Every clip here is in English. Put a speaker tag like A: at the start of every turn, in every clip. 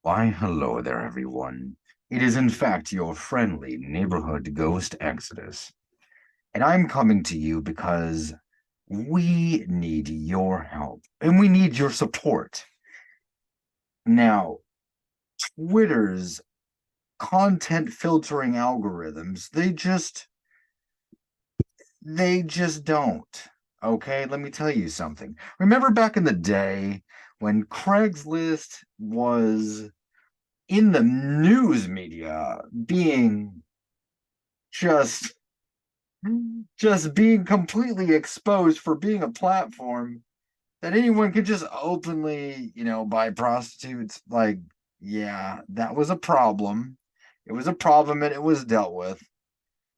A: Why, hello there, everyone. It is, in fact, your friendly neighborhood ghost Exodus. And I'm coming to you because we need your help and we need your support. Now, Twitter's content filtering algorithms, they just don't. Okay, let me tell you something. Remember back in the day when Craigslist was in the news media being just just being completely exposed for being a platform that anyone could just openly, buy prostitutes. Like, yeah, that was a problem. It was a problem and it was dealt with.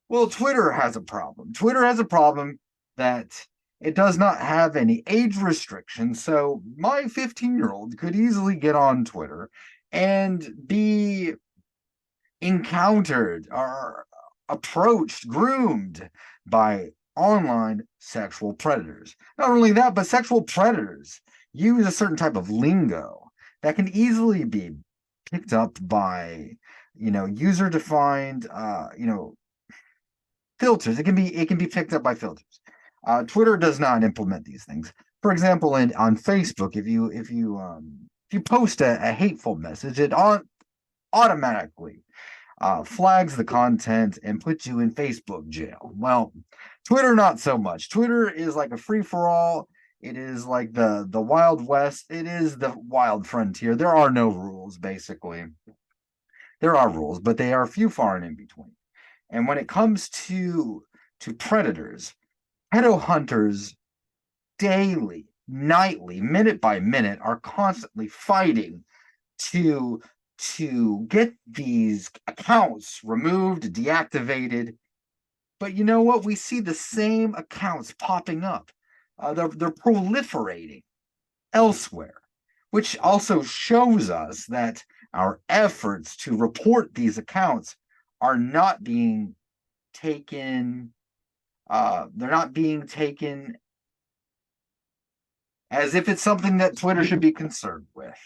A: Well, Twitter has a problem. Twitter has a problem that it does not have any age restrictions. So my 15-year-old could easily get on Twitter and be encountered or approached, groomed by online sexual predators. Not only that, but sexual predators use a certain type of lingo that can easily be picked up by, user defined, filters. It can be picked up by filters. Twitter does not implement these things. For example, on Facebook, if you post a hateful message, it automatically flags the content and puts you in Facebook jail. Well, Twitter not so much. Twitter is like a free for all. It is like the Wild West. It is the wild frontier. There are no rules, basically. There are rules, but they are few, far, and in between. And when it comes to predators, pedo hunters daily, nightly, minute by minute are constantly fighting to get these accounts removed, deactivated. But you know what? We see the same accounts popping up. They're proliferating elsewhere, which also shows us that our efforts to report these accounts are not being taken. They're not being taken as if it's something that Twitter should be concerned with.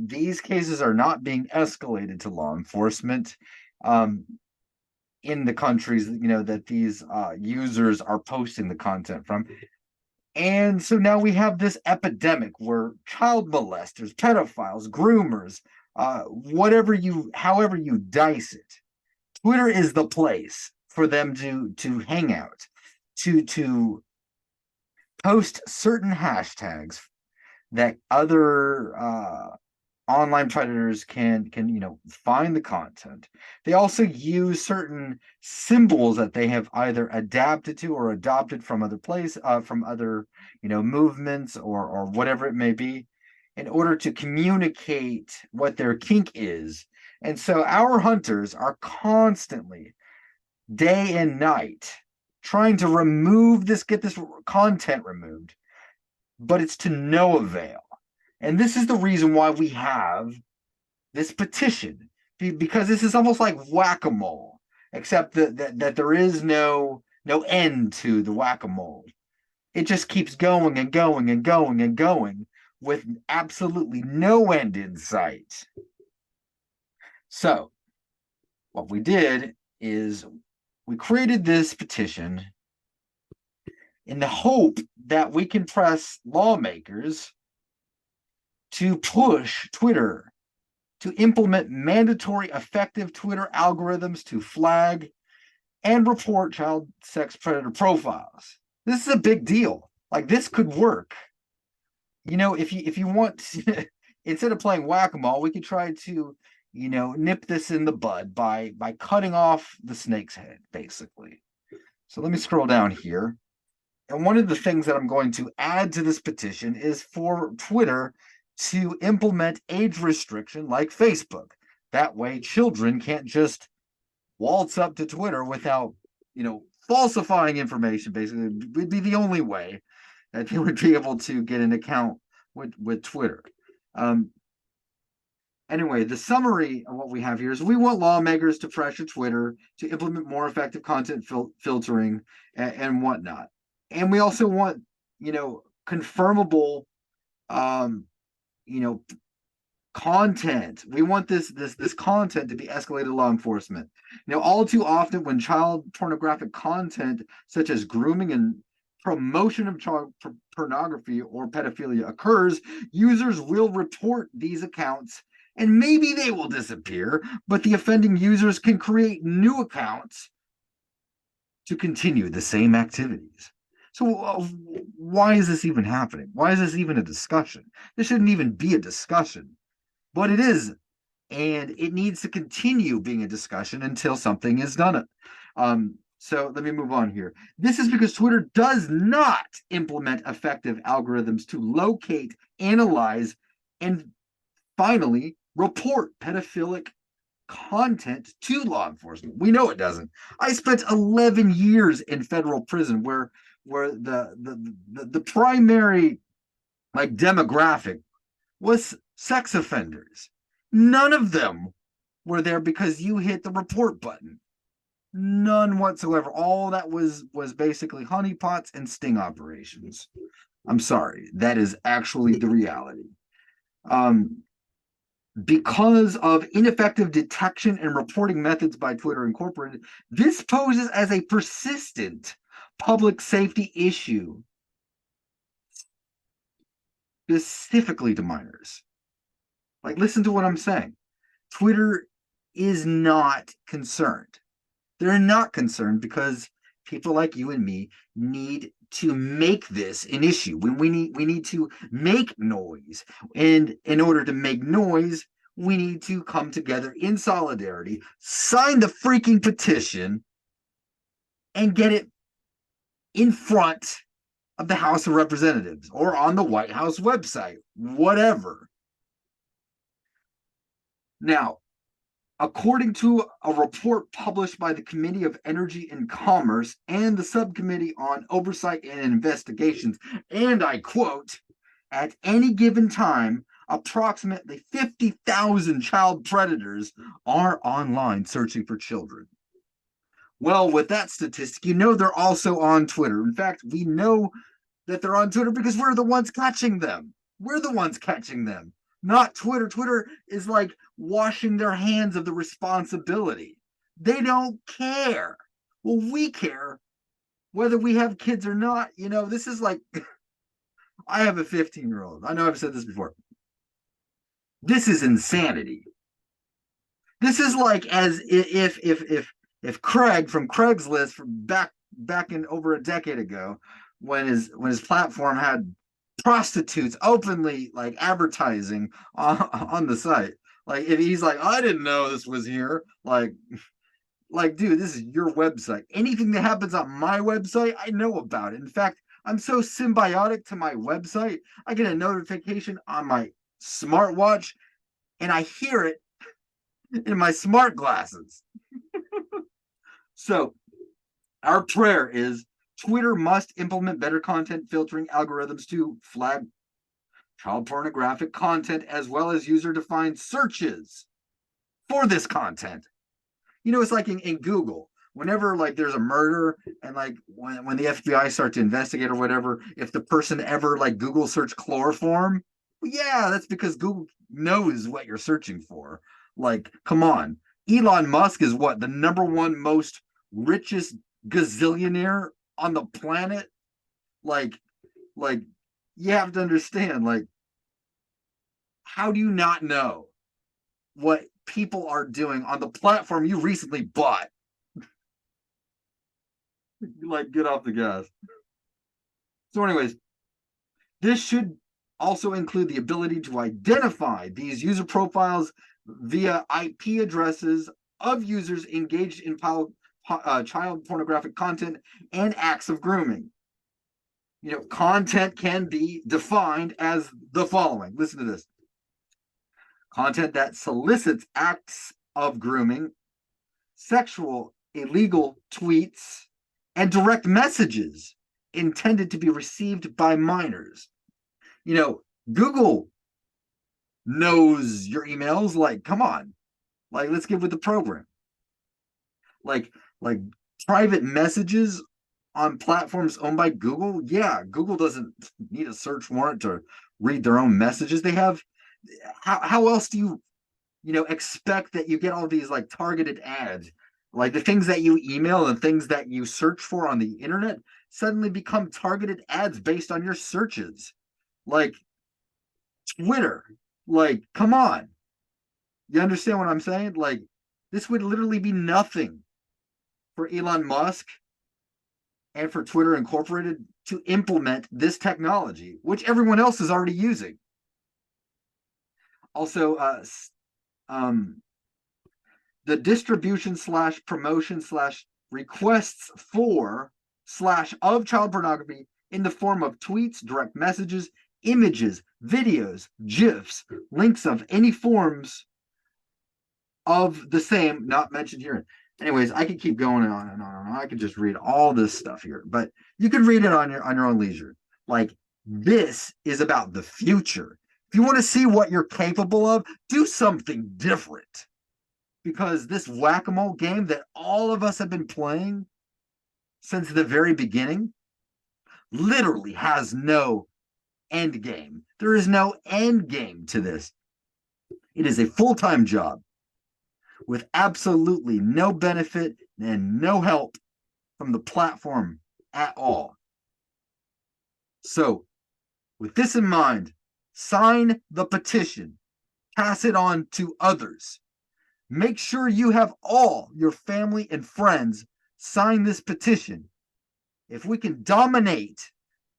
A: These cases are not being escalated to law enforcement um, in the countries that these users are posting the content from. And so now we have this epidemic where child molesters, pedophiles, groomers, however you dice it, Twitter is the place for them to hang out, to post certain hashtags that other online predators can find the content. They also use certain symbols that they have either adapted to or adopted from from other movements or whatever it may be, in order to communicate what their kink is. And so our hunters are constantly, day and night, trying to get this content removed, but it's to no avail. And this is the reason why we have this petition, because this is almost like whack-a-mole, except that there is no end to the whack-a-mole. It just keeps going and going and going and going with absolutely no end in sight. So what we did is we created this petition in the hope that we can press lawmakers to push Twitter to implement mandatory effective Twitter algorithms to flag and report child sex predator profiles. This is a big deal. Like, this could work. If you want to, instead of playing whack-a-mole, we could try to, nip this in the bud by cutting off the snake's head, basically. So let me scroll down here. And one of the things that I'm going to add to this petition is for Twitter to implement age restriction like Facebook. That way, children can't just waltz up to Twitter without, falsifying information. Basically, would be the only way that they would be able to get an account with Twitter. Um, Anyway, the summary of what we have here is we want lawmakers to pressure Twitter to implement more effective content filtering and whatnot. And we also want, confirmable, um, you know, Content. We want this content to be escalated to law enforcement. All too often when child pornographic content such as grooming and promotion of child pornography or pedophilia occurs, users will report these accounts and maybe they will disappear, but the offending users can create new accounts to continue the same activities. So why is this even happening? Why is this even a discussion? This shouldn't even be a discussion, but it is, and it needs to continue being a discussion until something is done. So let me move on here. This is because Twitter does not implement effective algorithms to locate, analyze, and finally report pedophilic content to law enforcement. We know it doesn't. I spent 11 years in federal prison where the primary demographic was sex offenders. None of them were there because you hit the report button. None whatsoever. All that was basically honeypots and sting operations. I'm sorry. That is actually the reality. Because of ineffective detection and reporting methods by Twitter Incorporated, this poses as a persistent public safety issue, specifically to minors. Listen to what I'm saying. Twitter is not concerned. They're not concerned because people like you and me need to make this an issue. When we need to make noise, and in order to make noise, we need to come together in solidarity, sign the freaking petition, and get it in front of the House of Representatives or on the White House website, whatever. Now, according to a report published by the Committee of Energy and Commerce and the Subcommittee on Oversight and Investigations, and I quote, at any given time, approximately 50,000 child predators are online searching for children. Well, with that statistic, they're also on Twitter. In fact, we know that they're on Twitter because we're the ones catching them. We're the ones catching them, not Twitter. Twitter is washing their hands of the responsibility. They don't care. Well, we care whether we have kids or not. This is I have a 15-year-old. I know I've said this before. This is insanity. This is as if Craig from Craigslist from back in over a decade ago, when his platform had prostitutes openly advertising on the site. If he's I didn't know this was here. Dude, this is your website. Anything that happens on my website, I know about it. In fact, I'm so symbiotic to my website, I get a notification on my smartwatch and I hear it in my smart glasses. So our prayer is Twitter must implement better content filtering algorithms to flag child pornographic content as well as user-defined searches for this content. It's in Google. Whenever there's a murder and when the FBI start to investigate or whatever, if the person ever Google search chloroform, well, yeah, that's because Google knows what you're searching for. Come on. Elon Musk is what? The number one most richest gazillionaire on the planet. You have to understand, how do you not know what people are doing on the platform you recently bought? Get off the gas. So anyways, this should also include the ability to identify these user profiles via IP addresses of users engaged in child pornographic content and acts of grooming. Content can be defined as the following. Listen to this. Content that solicits acts of grooming, sexual, illegal tweets, and direct messages intended to be received by minors. Google knows your emails. Come on. Let's get with the program. Private messages on platforms owned by Google. Yeah, Google doesn't need a search warrant to read their own messages. They have how else do you expect that you get all these like targeted ads, like the things that you email and things that you search for on the internet suddenly become targeted ads based on your searches, like Twitter. Like, come on, you understand what I'm saying? Like, this would literally be nothing for Elon Musk and for Twitter Incorporated to implement this technology, which everyone else is already using. Also, um, the distribution slash promotion slash requests for slash of child pornography in the form of tweets, direct messages, images, videos, GIFs, links of any forms of the same not mentioned here. Anyways, I could keep going on and on and on. I could just read all this stuff here, but you can read it on your own leisure. Like, this is about the future. If you want to see what you're capable of, do something different. Because this whack-a-mole game that all of us have been playing since the very beginning literally has no end game. There is no end game to this. It is a full-time job with absolutely no benefit and no help from the platform at all. So, with this in mind, sign the petition, pass it on to others. Make sure you have all your family and friends sign this petition. If we can dominate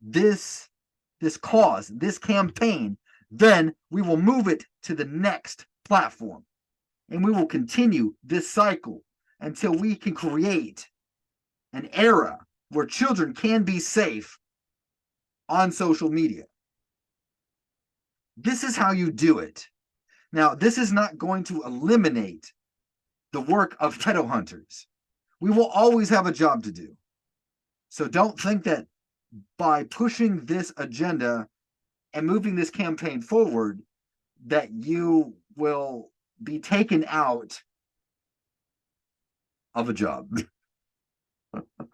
A: this cause, this campaign, then we will move it to the next platform. And we will continue this cycle until we can create an era where children can be safe on social media. This is how you do it. Now, this is not going to eliminate the work of pedo hunters. We will always have a job to do. So don't think that by pushing this agenda and moving this campaign forward, that you will be taken out of a job.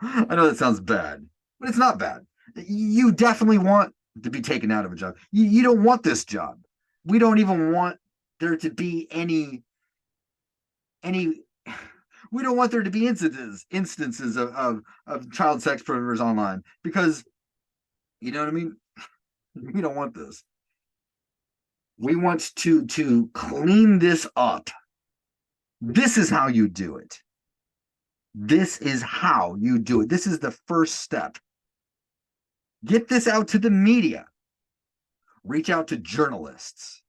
A: I know that sounds bad, but it's not bad. You definitely want to be taken out of a job. You don't want this job. We don't even want there to be any we don't want there to be instances of child sex predators online, because you know what I mean? We don't want this. We want to clean this up. This is how you do it. This is how you do it. This is the first step. Get this out to the media. Reach out to journalists.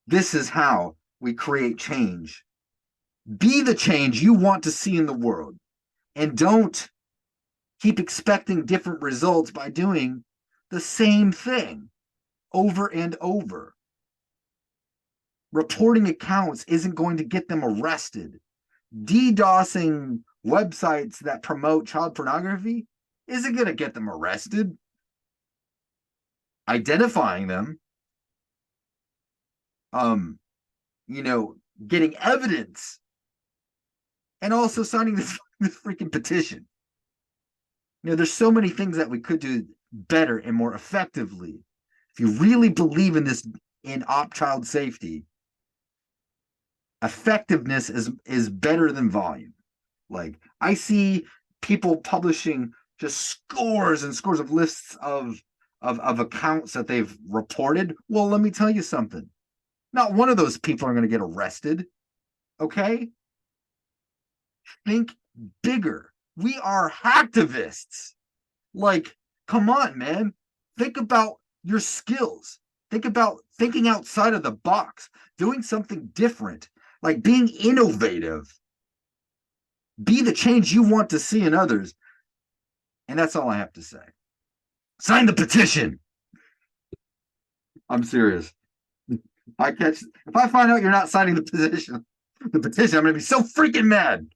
A: This is how we create change. Be the change you want to see in the world. And don't keep expecting different results by doing the same thing over and over. Reporting accounts isn't going to get them arrested. DDoSing websites that promote child pornography isn't going to get them arrested. Identifying them, getting evidence, and also signing this freaking petition. There's so many things that we could do better and more effectively. If you really believe in this, in op child safety, effectiveness is better than volume. Like, I see people publishing just scores and scores of lists of accounts that they've reported. Well, let me tell you something. Not one of those people are going to get arrested. Okay? Think bigger. We are hacktivists. Like, come on, man. Think about your skills. Think about thinking outside of the box, doing something different, like being innovative. Be the change you want to see in others. And that's all I have to say. Sign the petition. I'm serious. If I find out you're not signing the petition, I'm going to be so freaking mad.